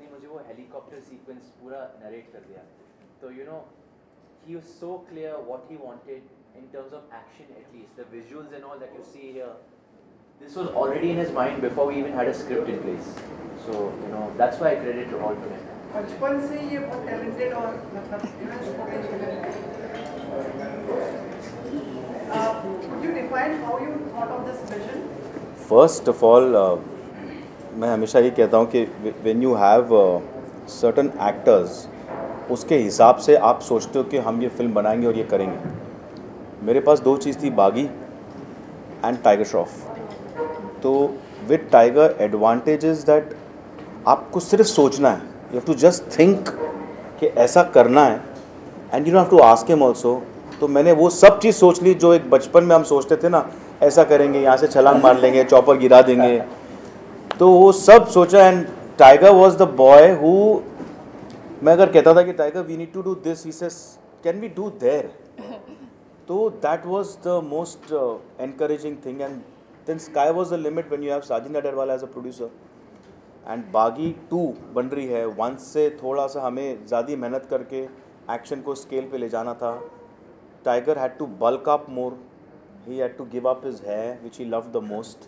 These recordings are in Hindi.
ने मुझे वो हेलीकॉप्टर सीक्वेंस पूरा नरेट कर दिया. तो you know, he was so clear what he wanted in terms of action, at least the visuals and all that you see here. This was already in his mind before we even had a script in place. So you know, that's why I credit it all to him. बचपन से ये बहुत टैलेंटेड और मतलब could you define how you thought of this vision? First of all, मैं हमेशा ये कहता हूँ कि when you have certain actors, उसके हिसाब से आप सोचते हो कि हम ये फिल्म बनाएंगे और ये करेंगे. मेरे पास दो चीज़ थी, बागी एंड टाइगर श्रॉफ. तो with Tiger advantage is that आपको सिर्फ सोचना है. You have to just think कि ऐसा करना है and you don't have to ask him also. तो मैंने वो सब चीज़ सोच ली जो एक बचपन में हम सोचते थे ना, ऐसा करेंगे, यहाँ से छलांग मार लेंगे, चॉपर गिरा देंगे. तो वो सब सोचा and Tiger was the boy who, मैं अगर कहता था कि Tiger we need to do this, he says can we do there. तो that was the most encouraging thing. And then sky was the limit when you have Sajid Nadiadwala as a producer. And Baaghi 2 बन रही है. 1 से थोड़ा सा हमें ज़्यादा मेहनत करके एक्शन को स्केल पे ले जाना था. Tiger had to bulk up more. He had to give up his hair which he loved the most.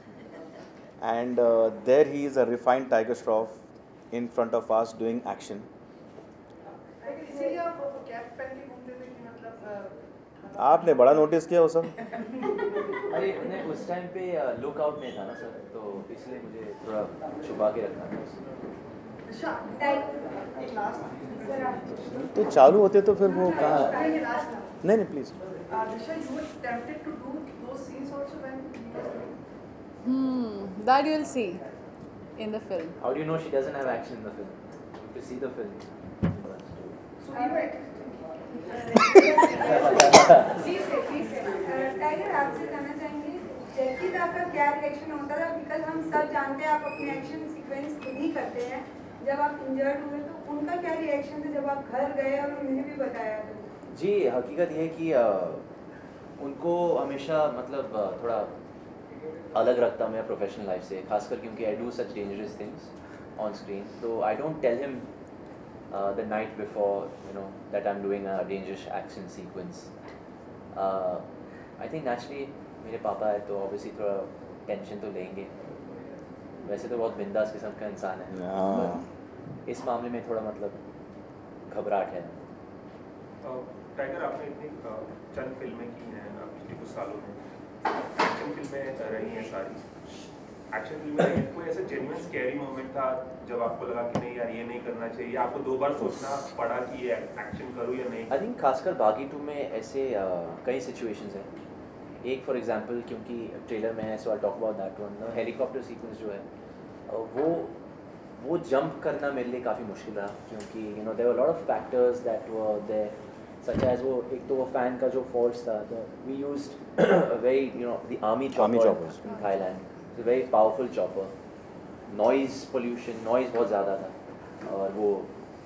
And there he is a refined Tiger Shroff in front of us doing action. इसीलिए आप कैप पहन के घूमते थे कि मतलब आपने बड़ा नोटिस किया वो सब. अरे नहीं, उस टाइम पे लुकआउट में था ना सर, तो इसलिए मुझे थोड़ा छुपा के रखना था. दिशा एक लास्ट तो चालू होते तो फिर वो कहाँ. ये लास्ट नहीं please. Disha you were tempted to do those scenes also when That you'll see in the film. How do you know she doesn't have action in the film? You have to see the film. so you were please tiger आपसे जानना चाहेंगे जैकी दा का क्या रिएक्शन होता था, बिकॉज हम सब जानते हैं आप अपने एक्शन सीक्वेंस खुद ही करते हैं. जब आप इंजर्ड हुए तो उनका क्या रिएक्शन था जब आप घर गए और उन्हें भी बताया तो? जी, हकीकत ये है कि उनको हमेशा मतलब थोड़ा अलग रखता मैं प्रोफेशनल लाइफ से, खासकर क्योंकि I do such dangerous things on screen. तो I don't tell him the night before, you know, that I'm doing a dangerous action sequence. I think naturally मेरे पापा है तो obviously थोड़ा टेंशन तो लेंगे. वैसे तो बहुत बिंदास किस्म का इंसान है, but इस मामले में थोड़ा मतलब घबराहट है. टाइगर, आपने इतनी चंद फिल्में की हैं पिछले कुछ सालों में. एक्शन फिल्में रही हैं सारी. एक्शन फिल्म में कोई ऐसा जेन्युइन स्कैरी मोमेंट था जब आपको लगा कि नहीं यार ये नहीं करना चाहिए, आपको 2 बार सोचना पड़ा कि ये एक्शन करूँ या नहीं? आई थिंक खासकर बागी 2 में ऐसे कई सिचुएशंस हैं. एक फॉर एग्जांपल, क्योंकि ट्रेलर में है so I talk about that one. Helicopter sequence जो है वो जंप करना मेरे लिए काफ़ी मुश्किल रहा, क्योंकि you know there were lot of factors that were there, such as वो एक तो वो फैन का जो फोर्स था. We used very you know the army choppers in Thailand. It's a very powerful chopper. Noise pollution, noise बहुत ज़्यादा था और वो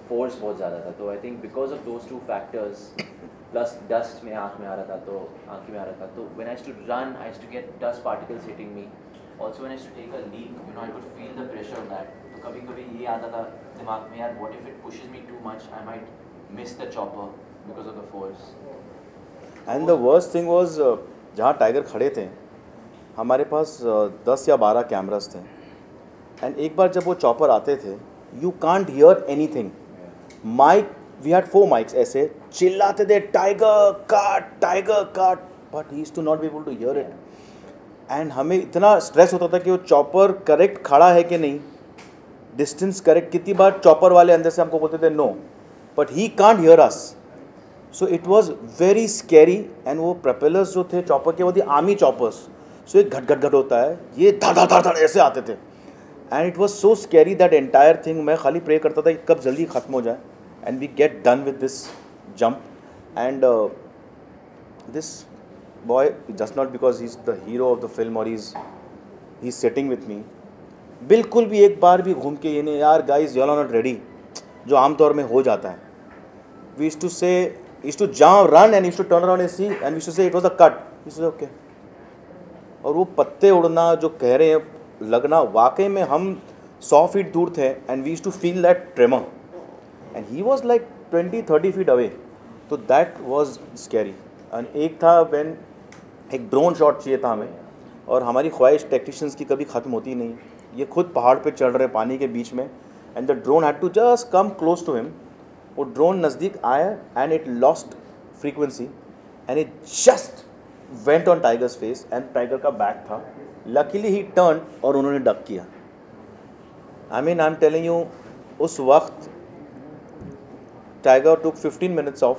force बहुत ज़्यादा था. तो I think because of those 2 factors plus dust मेरे आँख में आ रहा था, तो आँख में आ रहा था. तो when I used to run, I used to get dust particles hitting me. Also when I used to take a leap, you know, I could feel the pressure of that. तो कभी-कभी ये आता था दिमाग में, यार what if it pushes me too much, I might miss the chopper because of the force. And the worst thing was जहाँ टाइगर खड़े थे हमारे पास 10 या 12 कैमरास थे. एंड एक बार जब वो चॉपर आते थे, you can't hear anything. Mic, we had 4 mics, ऐसे चिल्लाते थे Tiger cut, but he used to not be able to hear it. And हमें इतना स्ट्रेस होता था कि वो चॉपर करेक्ट खड़ा है कि नहीं, डिस्टेंस करेक्ट. कितनी बार चॉपर वाले अंदर से हमको बोलते थे no, but he can't hear us. So it was very scary. And वो प्रोपेलर्स जो थे चॉपर के, वो थे आर्मी चॉपर्स. सो एक घट होता है, ये धड़ ऐसे आते थे. And it was so scary that entire thing. मैं खाली प्रे करता था कि कब जल्दी ख़त्म हो जाए and we get done with this jump. And this boy just not because he is the hero of the film और he is sitting with me, बिल्कुल भी एक बार भी घूम के ये नहीं यार guys you are not ready, जो आमतौर में हो जाता है. We used to say, used to jump run and used to turn around and see and we used to say it was a cut. Okay. और वो पत्ते उड़ना जो कह रहे हैं लगना, वाकई में हम 100 फीट दूर थे and we used to feel that tremor and he was like 20-30 feet away, तो दैट वाज स्कैरी। एंड एक था व्हेन एक ड्रोन शॉट चाहिए था हमें, और हमारी ख्वाहिश टेक्नीशियंस की कभी ख़त्म होती नहीं। ये खुद पहाड़ पे चढ़ रहे पानी के बीच में, and the drone had to just come close to him. वो ड्रोन नज़दीक आया and it lost frequency and it just went on Tiger's face, and Tiger का बैक था। लकीली ही टर्न और उन्होंने डक किया। I mean I am telling you, उस वक्त Tiger took 15 minutes off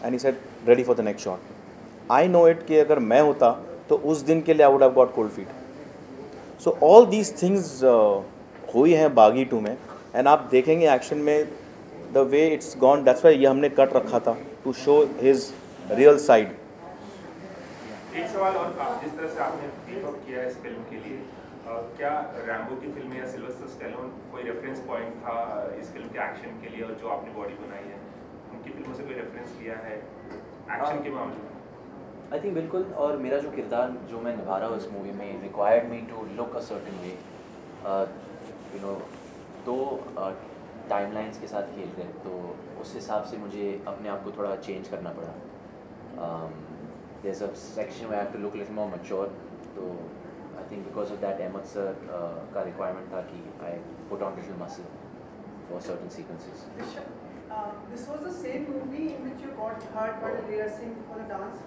and he said ready for the next shot. I know it कि अगर मैं होता तो उस दिन के लिए I would have got cold feet. So all these things हुई हैं बागी 2 में, एंड आप देखेंगे एक्शन में the way it's gone. That's why ये हमने कट रखा था to show his real side. एक सवाल और, जिस तरह से आपने टीम अप किया इस फिल्म के लिए, क्या रैम्बो की फिल्म या सिल्वेस्टर स्टैलोन कोई रेफरेंस पॉइंट था इस फिल्म के एक्शन के लिए, और जो आपने बॉडी बनाई है उनकी फिल्मों से कोई रेफरेंस लिया है एक्शन के मामले में? आई थिंक बिल्कुल, और मेरा जो किरदार जो मैं निभा रहा हूँ इस मूवी में required me to look a certain way. You know, 2 timelines के साथ खेल रहे, तो उस हिसाब से मुझे अपने आप को थोड़ा चेंज करना पड़ा। there's a section where I have to look a little more mature, तो I think because of that Ahmed sir का requirement था कि I put on little muscle for certain sequences. This was the same movie in which you got hurt while rehearsing for the dance.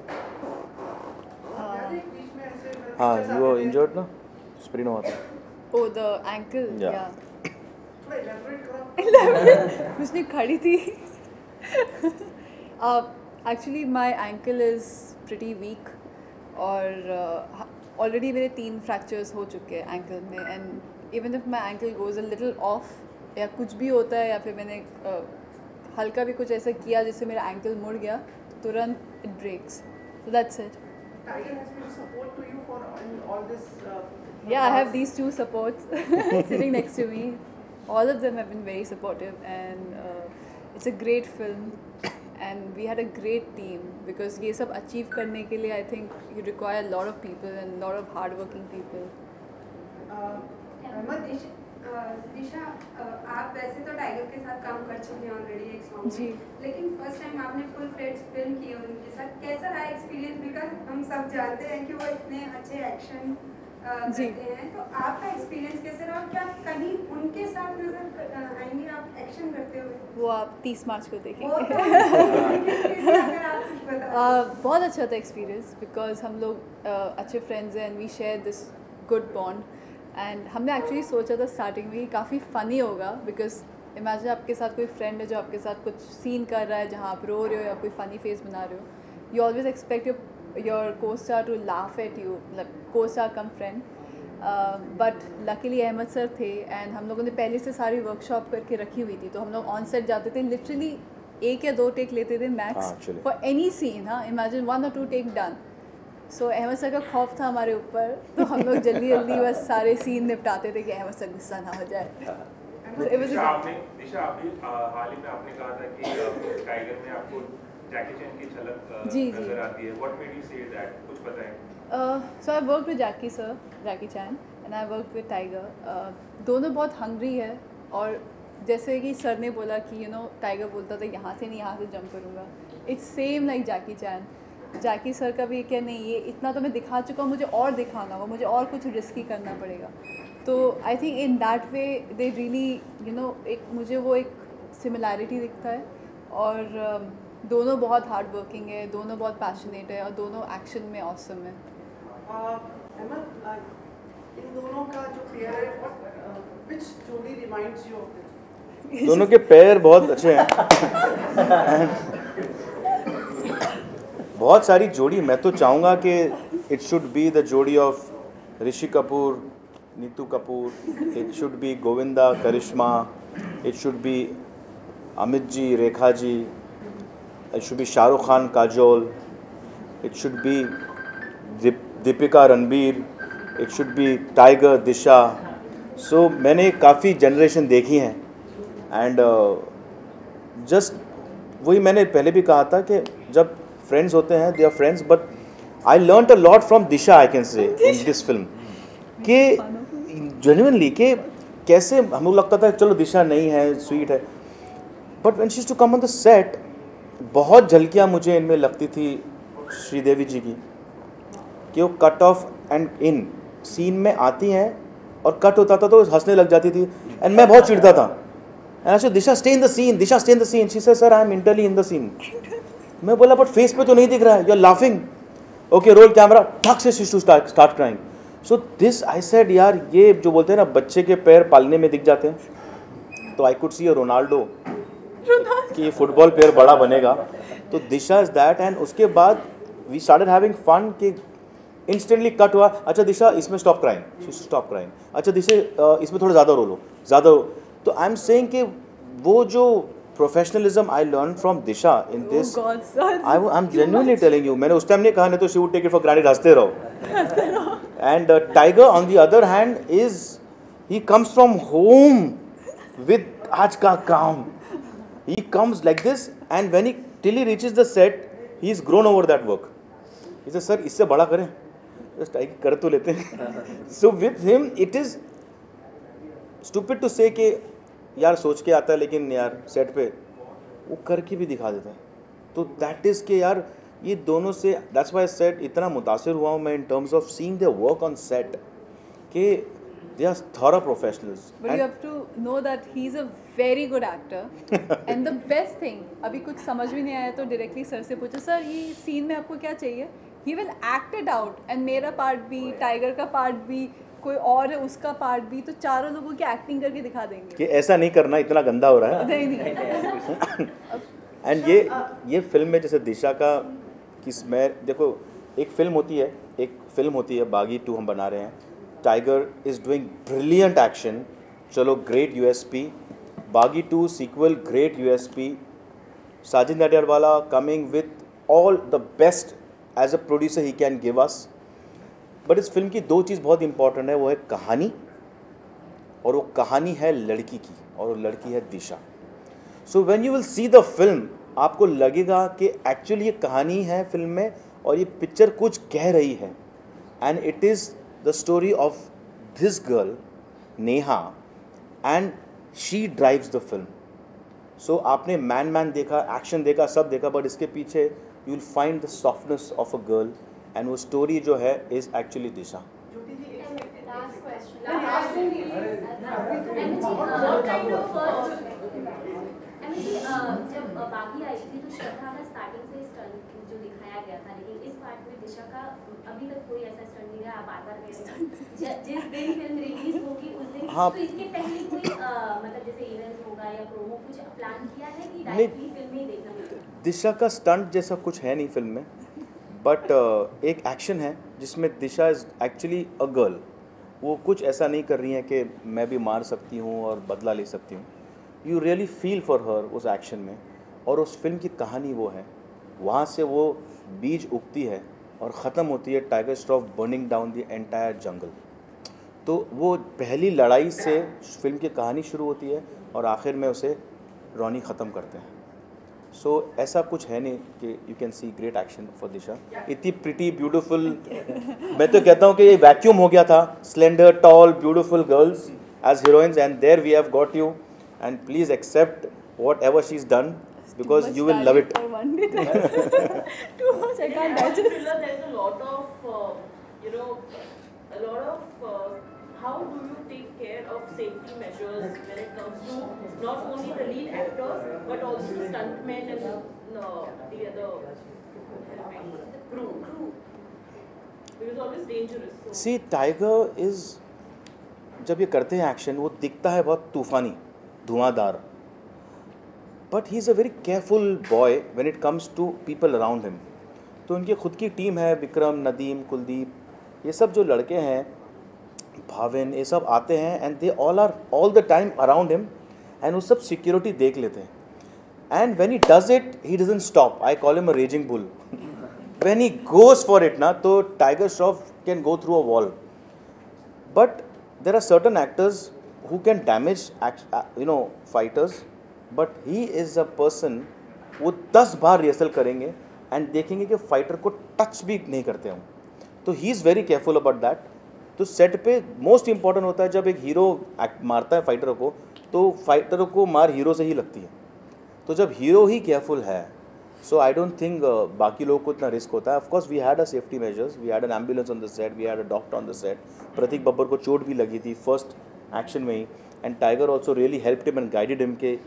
याद है बीच में ऐसे हाँ, you were injured ना, sprain हुआ था। Oh, the ankle. Yeah. थोड़ा elaborate करो। मुझे खड़ी थी। Actually, my ankle is pretty weak, और already मेरे 3 fractures हो चुके हैं ankle में, and even if my ankle goes a little off या कुछ भी होता है, या फिर मैंने हल्का भी कुछ ऐसा किया जिससे मेरा ankle मुड़ गया, तो तुरंत it breaks. So that's it. Tiger has been support to you for all this. Yeah, I have these 2 supports sitting next to me. All of them have been very supportive, and it's a great film, and we had a great team, because ये सब achieve करने के लिए I think you require a lot of people and a lot of hardworking people. Ahmad, दिशा, आप वैसे तो टाइगर के साथ काम कर चुके हैं ऑलरेडी एक सॉन्ग जी। में, लेकिन फर्स्ट टाइम आपने फुल फ्लेज फिल्म की है उनके साथ, कैसा रहा एक्सपीरियंस? बिकॉज हम सब जानते हैं कि वो इतने अच्छे एक्शन जी। करते हैं, तो आपका एक्सपीरियंस कैसे रहा, और क्या कहीं उनके साथ नजर आएंगे आप एक्शन करते हुए? वो आप 30 मार्च को वो देखेंगे। तो अगर आप कुछ बता बहुत अच्छा था एक्सपीरियंस, बिकॉज हम लोग अच्छे फ्रेंड्स हैं, and we share this good bond, and हमने एक्चुअली सोचा था स्टार्टिंग में कि काफ़ी फ़नी होगा, बिकॉज इमेजिन आपके साथ कोई फ्रेंड है जो आपके साथ कुछ सीन कर रहा है जहाँ आप रो रहे हो या कोई फ़नी फेस बना रहे हो, you always expect your co-star to laugh at you, मतलब co-star cum friend, but luckily Ahmed sir थे, एंड हम लोगों ने पहले से सारी वर्कशॉप करके रखी हुई थी, तो हम लोग ऑन सेट जाते थे, लिटरली 1 या 2 टेक लेते थे मैक्स फॉर एनी सीन। हाँ, imagine 1 or 2 take done. So Ahmed sir का खौफ था हमारे ऊपर, तो हम लोग जल्दी जल्दी बस सारे सीन निपटाते थे कि अहमद सर गुस्सा ना हो जाए। दिशा, आपने हाल ही में आपने कहा था कि टाइगर में आपको जैकी चैन की झलक जी, नजर आती है। What made you say that, कुछ बताएं? So I worked with Jackie sir, Jackie Chan, and I worked with Tiger. दोनों बहुत हंग्री है, और जैसे कि सर ने बोला कि यू नो टाइगर बोलता था यहाँ से नहीं यहाँ से जंप करूँगा, it's same like Jackie chain. Jackie sir का भी क्या नहीं, ये इतना तो मैं दिखा चुका हूँ, मुझे और दिखाना होगा, मुझे और कुछ रिस्की करना पड़ेगा। तो I think in that way they really you know, एक मुझे वो एक सिमिलैरिटी दिखता है, और दोनों बहुत हार्ड वर्किंग है, दोनों बहुत पैशनेट है, और दोनों एक्शन में ऑसम है। अहमद, इन दोनों का जो पेयर है, which जोड़ी reminds you of this? दोनों के पैर बहुत अच्छे हैं। बहुत सारी जोड़ी, मैं तो चाहूँगा कि इट शुड बी द जोड़ी of Rishi Kapoor, Neetu Kapoor, it should be Govinda, Karisma, it should be Amit ji, Rekha ji, it should be Shahrukh Khan, Kajol, it should be Deepika, Ranbir, it should be Tiger, Disha. So मैंने काफ़ी जनरेशन देखी हैं, एंड जस्ट वही मैंने पहले भी कहा था कि जब फ्रेंड्स होते हैं, they are friends, but I learn a lot from Disha, I can say in this film, कि जेन्युइनली कि कैसे हम लोग लगता था चलो दिशा नहीं है, स्वीट है, but when she used to come on the set, बहुत झलकियाँ मुझे इनमें लगती थी श्रीदेवी जी की, कि वो cut off and in scene में आती हैं और कट होता था तो हंसने लग जाती थी, एंड मैं बहुत चिढ़ता था। And I said Disha stay in the scene, Disha stay in the scene. She said sir I am entirely in the scene. मैं बोला बट फेस पे तो नहीं दिख रहा है, you are laughing, okay roll camera, ठक से she to start crying. So this I said यार ये जो बोलते हैं ना बच्चे के पैर पालने में दिख जाते हैं, तो I could see a Ronaldo कि फुटबॉल प्लेयर बड़ा बनेगा, तो दिशा इज दैट। एंड उसके बाद वी स्टार्टेड हैविंग फन कि इंस्टेंटली कट हुआ, अच्छा दिशा इसमें स्टॉप क्राइंग, स्टॉप क्राइंग, अच्छा दिशा इसमें थोड़ा ज़्यादा रोल हो, ज़्यादा हो। तो आई एम सेइंग कि वो जो professionalism I learn from Disha in this, I am genuinely telling you, मैंने उस टाइम नहीं कहा, नहीं तो she would take it for granted, हंसते रहो। And Tiger on the other hand is he comes from home with आज का काम, he comes like this and when he till he reaches the set he is grown over that work. He says sir इससे बड़ा करें, just I कर तो लेते हैं। So with him it is stupid to say कि यार सोच के आता है लेकिन यार सेट पे वो करके भी दिखा देता है, तो that is कि यार ये दोनों से that's why I said इतना मुतासिर हुआ हूँ मैं in terms of seeing their work on set कि they are thorough professionals. But you have to know that he is a very good actor. And the best thing, अभी कुछ समझ भी नहीं आया तो डायरेक्टली सर से पूछो सर ये सीन में आपको क्या चाहिए, he will act it out. And मेरा पार्ट भी, टाइगर का पार्ट भी, कोई और है उसका पार्ट भी, तो चारों लोगों की एक्टिंग करके दिखा देंगे कि ऐसा नहीं करना, इतना गंदा हो रहा है। नहीं एंड ये फिल्म में जैसे दिशा का मैं देखो एक फिल्म होती है बागी 2 हम बना रहे हैं, Tiger is doing brilliant action, चलो great USP, Baaghi 2 sequel great USP, Sajid Nadiadwala coming with all the best as a producer he can give us. But इस फिल्म की 2 चीज़ बहुत इंपॉर्टेंट है, वो है कहानी, और वो कहानी है लड़की की, और वो लड़की है Disha. So when you will see the film आपको लगेगा कि एक्चुअली ये कहानी है फिल्म में और ये पिक्चर कुछ कह रही है, and it is the story of this girl Neha and she drives the film. So आपने मैन देखा, एक्शन देखा, सब देखा, बट इसके पीछे you will find the softness of a girl, and वो स्टोरी जो है इज़ एक्चुअली दिशा। जब बागी आई थी तो श्रद्धा का स्टार्टिंग से स्टंट जो दिखाया गया था, लेकिन इस पार्ट में दिशा का अभी तक कोई ऐसा स्टंट नहीं रहा। आप बार-बार कह रहे हैं जिस दिन फिल्म रिलीज होगी उस दिन, हाँ। तो इसके पहले कोई मतलब जैसे इवेंट होगा या प्रोमो कुछ प्लान किया है कि डायरेक्टली फिल्म में ही देखना मिलेगा? दिशा का स्टंट जैसा कुछ है नहीं फिल्म में, बट एक एक्शन है जिसमें दिशा इज़ एक्चुअली अ गर्ल। वो कुछ ऐसा नहीं कर रही है कि मैं भी मार सकती हूँ और बदला ले सकती हूँ। You really feel for her उस एक्शन में, और उस फिल्म की कहानी वो है, वहाँ से वो बीज उगती है और ख़त्म होती है Tiger Shroff burning down the entire jungle. तो वो पहली लड़ाई से फिल्म की कहानी शुरू होती है और आखिर में उसे रॉनी ख़त्म करते हैं। सो ऐसा कुछ है नहीं कि you can see great action for Disha. इतनी प्रिटी ब्यूटीफुल, मैं तो कहता हूँ कि ये वैक्यूम हो गया था, slender tall beautiful girls as heroines, and there we have got you, and please accept whatever she's done because you will love it. Too much, I can't digest. There's a lot of how do you take care of safety measures when it comes to not only the lead actors but also the stuntmen and the other crew because it's always dangerous. So. See, Tiger is जब ये करते हैं एक्शन वो दिखता है बहुत तूफानी, धुआंधार, but he is a very careful boy when it comes to people around him. तो उनकी खुद की टीम है, विक्रम, नदीम, कुलदीप, ये सब जो लड़के हैं, भाविन, ये सब आते हैं and they all are all the time around him, and वो सब सिक्योरिटी देख लेते हैं। And when he does it he doesn't stop, I call him a raging bull. When he goes for it ना, तो Tiger Shroff can go through a wall, but there are certain actors who can damage fighters, but he is a person वो 10 बार रिहर्सल करेंगे एंड देखेंगे कि फाइटर को टच भी नहीं करते हम, तो he is very careful about that. तो सेट पे मोस्ट इम्पॉर्टेंट होता है जब एक हीरो मारता है फाइटर को, तो फाइटर को मार हीरो से ही लगती है। तो जब हीरो ही केयरफुल है, सो आई डोंट थिंक बाकी लोगों को इतना रिस्क होता है। Of course we had a safety measures, we had an ambulance on the set, we had a doctor on the set. Prateik Babbar को चोट भी लगी थी फर्स्ट एक्शन में ही, and Tiger also really helped him and guided him के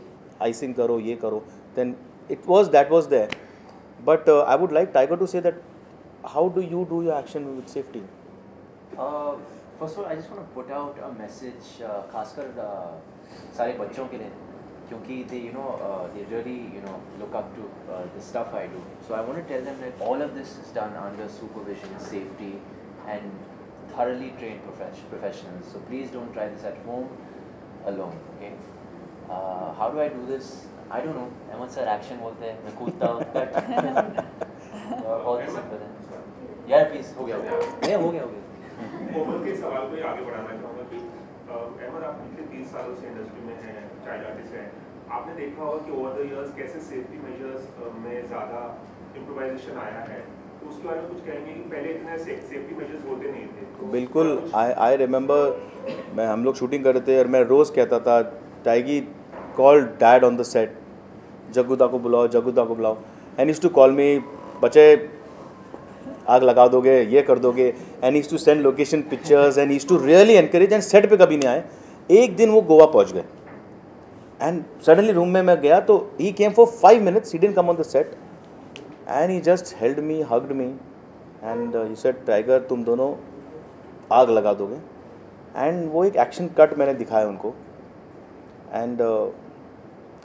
आइसिंग करो, ये करो, then it was that was there. But I would like Tiger to say that how do you do your action with safety? First of all I just want to put out a message, खासकर सारे बच्चों के लिए, क्योंकि they they really look up to the stuff I do. So I want to tell them that all of this is done under supervision, safety, and thoroughly trained professionals. So please don't try this at home alone. Okay? How do I do this? I don't know. Ahmed sir action बोलते हैं, मैं कूदता हूँ, बहुत सिंपल है। यार प्लीज हो गया हो गया। कोमल के सवाल को आगे बढ़ाना चाहूँगा कि अहमद, आप पिछले 30 सालों से इंडस्ट्री में हैं, चाइल्ड आर्टिस्ट हैं, आपने देखा होगा कि ओवर द इयर्स कैसे सेफ्टी मेजर्स में ज़्यादा इम्प्रोवाइजेशन आया है, तो उसके बारे में कुछ कहेंगे कि पहले इतने सेफ्टी मेजर्स होते नहीं थे? तो बिल्कुल, आई रिमेंबर हम लोग शूटिंग कर रहे थे और मैं रोज़ कहता था Tiggy call dad on the set, Jagguda को बुलाओ, and used to call me, बच्चे आग लगा दोगे, ये कर दोगे, and used to send location pictures and used to really encourage, and set पे कभी नहीं आए। एक दिन वो गोवा पहुंच गए एंड सडनली रूम में मैं गया तो he came for 5 minutes, he didn't come on the set and he just held me, hugged me and he said Tiger तुम दोनों आग लगा दोगे। एंड वो एक एक्शन कट मैंने दिखाया उनको, and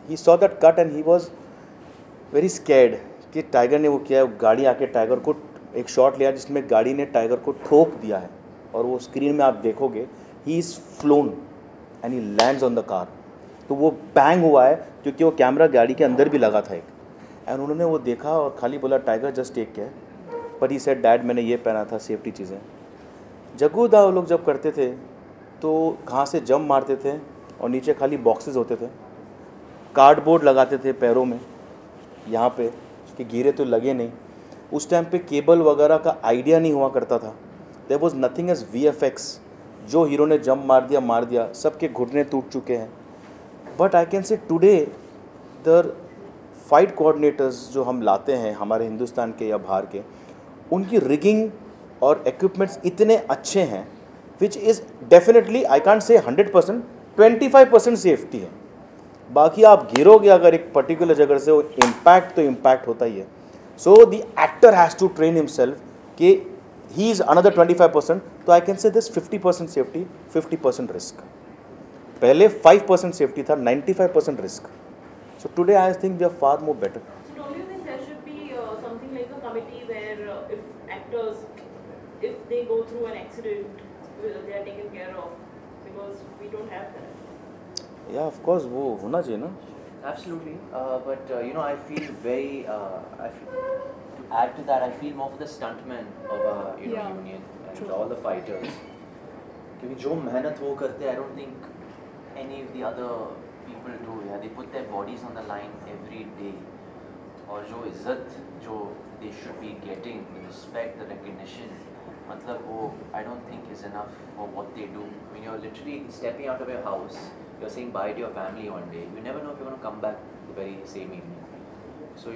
he saw that cut and he was very scared कि टाइगर ने वो किया। गाड़ी आके टाइगर को एक शॉट लिया जिसमें गाड़ी ने टाइगर को ठोक दिया है, और वो स्क्रीन में आप देखोगे he is phloem and he lands on the car. तो वो बैंग हुआ है क्योंकि वो कैमरा गाड़ी के अंदर भी लगा था एक, एंड उन्होंने वो देखा और खाली बोला टाइगर जस्ट टेक केयर, पर ही सेड डैड मैंने ये पहना था, सेफ्टी चीज़ें। जग्गूदा वो लोग जब करते थे तो कहाँ से जंप मारते थे और नीचे खाली बॉक्सेस होते थे, कार्डबोर्ड लगाते थे पैरों में यहाँ पे कि गिरे तो लगे नहीं। उस टाइम पे केबल वगैरह का आइडिया नहीं हुआ करता था, there was nothing as VFX। जो हीरो ने जंप मार दिया, सबके घुटने टूट चुके हैं। But I can say today the fight coordinators जो हम लाते हैं हमारे हिंदुस्तान के या बाहर के, उनकी रिगिंग और इक्विपमेंट्स इतने अच्छे हैं, which is definitely I can't say 100%, 25% safety है। बाकी आप गिरोगे अगर एक पर्टिकुलर जगह से, वो इम्पैक्ट तो इम्पैक्ट होता ही है। So the actor has to train himself कि ही इज़ अनदर 25%, तो I can say this 50% safety, 50% risk. पहले 5% सेफ्टी था, 95% risk. So today I think we are far more better. So don't you think there should be something like a committee where if actors, if they go through an accident, they are taken care of, because we don't have that. या ऑफ कोर्स वो होना चाहिए ना। Absolutely, but I feel very. To add to that, I feel more for the stuntmen of Yeah. union and True. all the fighters. क्योंकि जो मेहनत वो करते हैं, I don't think any of the other people do. Yeah, they put their bodies on the line every day. और जो इज्जत जो they should be getting, the respect, the recognition, मतलब वो I don't think is enough for what they do. I mean, you're literally stepping out of your house. You're saying bye to your family one day. You never know if you're going to come back the very same evening. So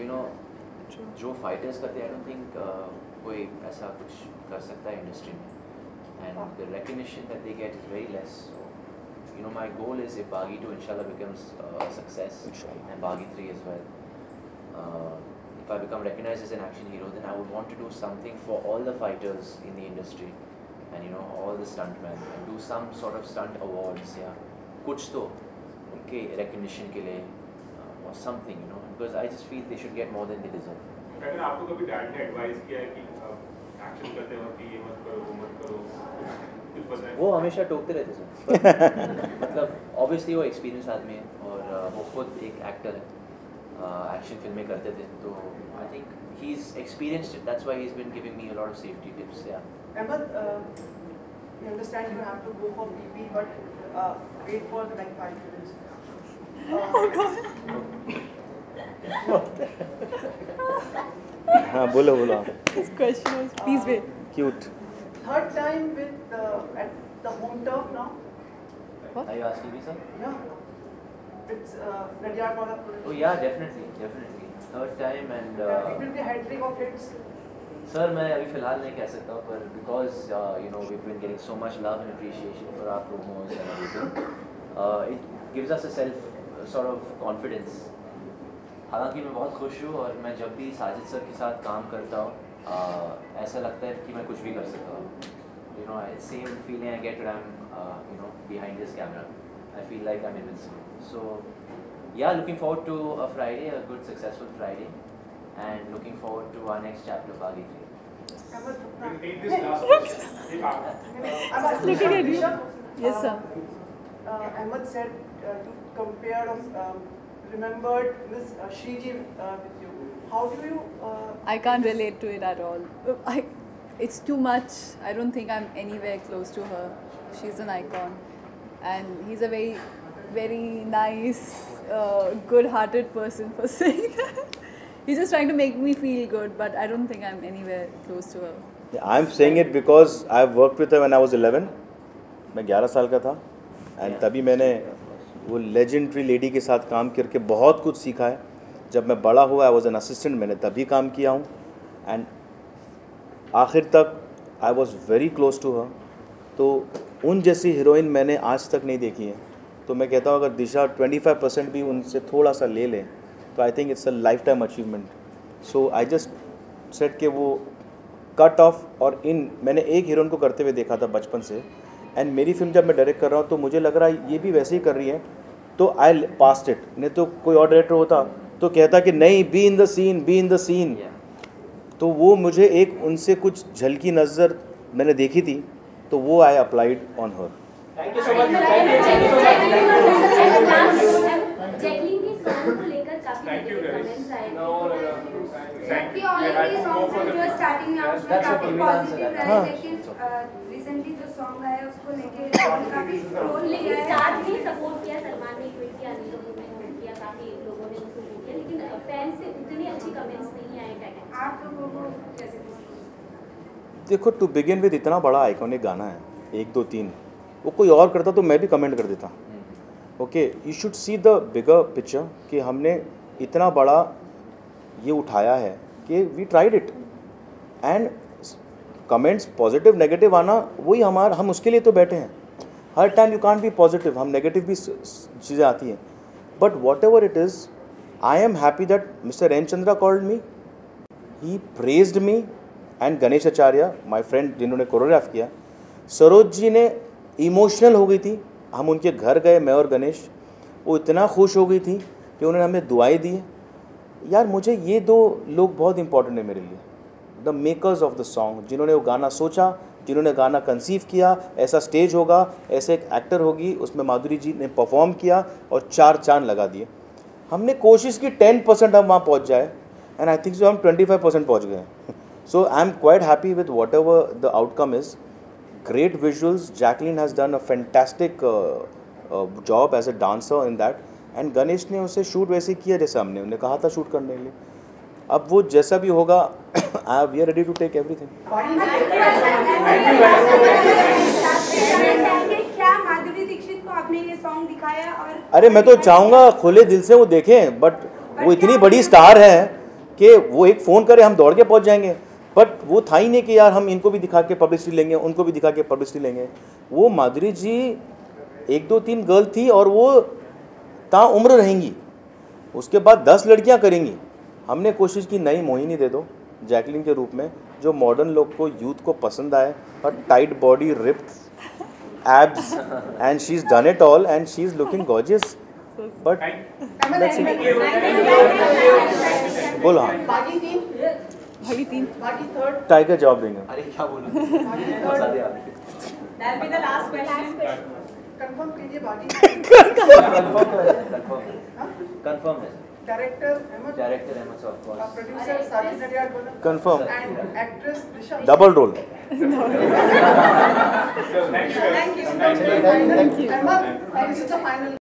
जो fighters करते हैं, I don't think कोई ऐसा कुछ कर सकता है इंडस्ट्री में, and the recognition that they get is very less. So my goal is if Baghi 2 inshallah becomes a success, Inshallah. and Baghi 3 as well. If I become recognized as an action hero, then I would want to do something for all the fighters in the industry, and all the stuntmen, and do some sort of stunt awards. Yeah. कुछ तो उनके recognition के लिए or something, because I just feel they should get more than they deserve. अगर आपको कभी डैड ने एडवाइस किया है कि एक्शन करते वक्त ये मत करो, वो मत करो, कुछ पता है? वो हमेशा टोकते रहते सर। मतलब ऑब्वियसली वो एक्सपीरियंस आदमी है और वो खुद एक एक्टर है, एक्शन फिल्में करते थे, तो I think he is experienced it, that's why he is been giving me a lot of safety tips. या Ahmed, you understand you have to go for PP, but wait for like 5 minutes. हाँ बोलो This question was, please wait. Cute. third time with at the home turf now. Are you asking me, sir? Yeah. It's Nadia Paula production. Oh yeah, definitely. Third time and. It will be a hat trick of hits. Sir मैं अभी फ़िलहाल नहीं कह सकता पर because you know we been getting so much love and appreciation for our promos and everything it gives us a self sort of confidence. हालांकि मैं बहुत खुश हूँ और मैं जब भी साजिद सर के साथ काम करता हूँ ऐसा लगता है कि मैं कुछ भी कर सकता हूँ। You know same feeling I get when I am you know behind this camera. I feel like I am invincible. So yeah looking forward to a Friday, a good successful Friday, and looking forward to our next chapter of Baghi 3. Just looking at you. Yes, sir. Ahmed said to compare remembered Miss Shriji with you. How do you? I can't relate to it at all. It's too much. I don't think I'm anywhere close to her. She's an icon, and he's a very, very nice, good-hearted person for saying that. He's just trying to make me feel good, but I don't think I'm anywhere close to her. Yeah, I'm saying it because I've worked with her when I was 11. मैं 11 साल का था एंड तभी मैंने वो लेजेंडरी लेडी के साथ काम करके बहुत कुछ सीखा है। जब मैं बड़ा हुआ आई वॉज एन असिस्टेंट, मैंने तभी काम किया हूँ एंड आखिर तक I was very close to her. तो उन जैसी हीरोइन मैंने आज तक नहीं देखी है। तो मैं कहता हूँ अगर दिशा 25% भी उनसे थोड़ा सा ले लें तो I think it's a life time achievement. So I just set के वो कट ऑफ और इन मैंने एक हीरोइन को करते हुए देखा था बचपन से एंड मेरी फिल्म जब मैं डायरेक्ट कर रहा हूँ तो मुझे लग रहा है ये भी वैसे ही कर रही है तो आई पास्ट इट। नहीं तो कोई और डायरेक्टर होता तो कहता कि नहीं be in the scene, be in the scene. तो वो मुझे एक उनसे कुछ झलकी नज़र मैंने देखी थी तो वो I applied on her. Thank you so much. Jacqueline के सॉन्ग को लेकर काफी कमेंट्स आए जबकि ऑलरेडी सॉन्ग जो स्टार्टिंग में आपने काफी पॉजिटिव रहा, लेकिन रिसेंटली जो सॉन्ग आया उसको लेके काफी ट्रोल लेकिन स्टार भी सपोर्ट किया, सलमान ने ट्वीट किया, अनिल कपूर ने ट्वीट किया, काफी लोगों ने उसको ट्वीट किया, लेकिन फैन से उतनी अच्छी कमेंट्स नहीं आए। आप लोगों को कैसे? देखो टू बिगिन विद इतना बड़ा आइकॉनिक गाना है 1 2 3, वो कोई और करता तो मैं भी कमेंट कर देता। Okay, you should see the bigger picture कि हमने इतना बड़ा ये उठाया है कि we tried it and comments positive negative आना वही हम उसके लिए तो बैठे हैं। हर time you can't be positive, हम नेगेटिव भी चीज़ें आती हैं but whatever it is I am happy that mister N Chandra called me, he praised me and Ganesh Acharya my friend जिन्होंने कोरियोग्राफ किया, सरोज जी ने इमोशनल हो गई थी। हम उनके घर गए मैं और गणेश, वो इतना खुश हो गई थी कि उन्होंने हमें दुआएं दी। यार मुझे ये 2 लोग बहुत इंपॉर्टेंट है मेरे लिए, the makers of the song, जिन्होंने वो गाना सोचा, जिन्होंने गाना कंसीव किया, ऐसा स्टेज होगा, ऐसे एक एक्टर होगी, उसमें माधुरी जी ने परफॉर्म किया और 4 चांद लगा दिए। हमने कोशिश की 10% हम वहाँ पहुँच जाए एंड आई थिंक सो हम 25% पहुँच गए। So I am quite happy with whatever the outcome is. Great visuals. Jacqueline has done a fantastic job as a dancer in that. And Ganesh ने उसे शूट वैसे किया जैसे हमने उन्हें कहा था शूट करने के लिए। अब वो जैसा भी होगा we are ready to take everything. क्या माधुरी दीक्षित को आपने ये सॉन्ग दिखाया? और अरे मैं तो चाहूँगा खुले दिल से वो देखें, बट वो इतनी बड़ी स्टार है कि वो एक फ़ोन करे हम दौड़ के पहुँच जाएंगे। बट वो था ही नहीं कि यार हम इनको भी दिखा के पब्लिसिटी लेंगे, उनको भी दिखा के पब्लिसिटी लेंगे। वो माधुरी जी 1 2 3 गर्ल थी और वो ताउम्र रहेंगी, उसके बाद 10 लड़कियां करेंगी। हमने कोशिश की नई मोहिनी दे दो जैकलिन के रूप में, जो मॉडर्न लोग को यूथ को पसंद आए, और tight body, ripped abs and she is done it all and she is looking gorgeous. But बोलो हाँ भागी 3 टाइगर जवाब देंगे। अरे क्या बोलूं फंसा दिया आपने। That'll be the last question. Confirm कीजिए बाकी। कंफर्म है। Director Ahmed of course. Producer Sajid Nadiad बोला confirm. And actress Disha. Double role. Thank you. This is the final.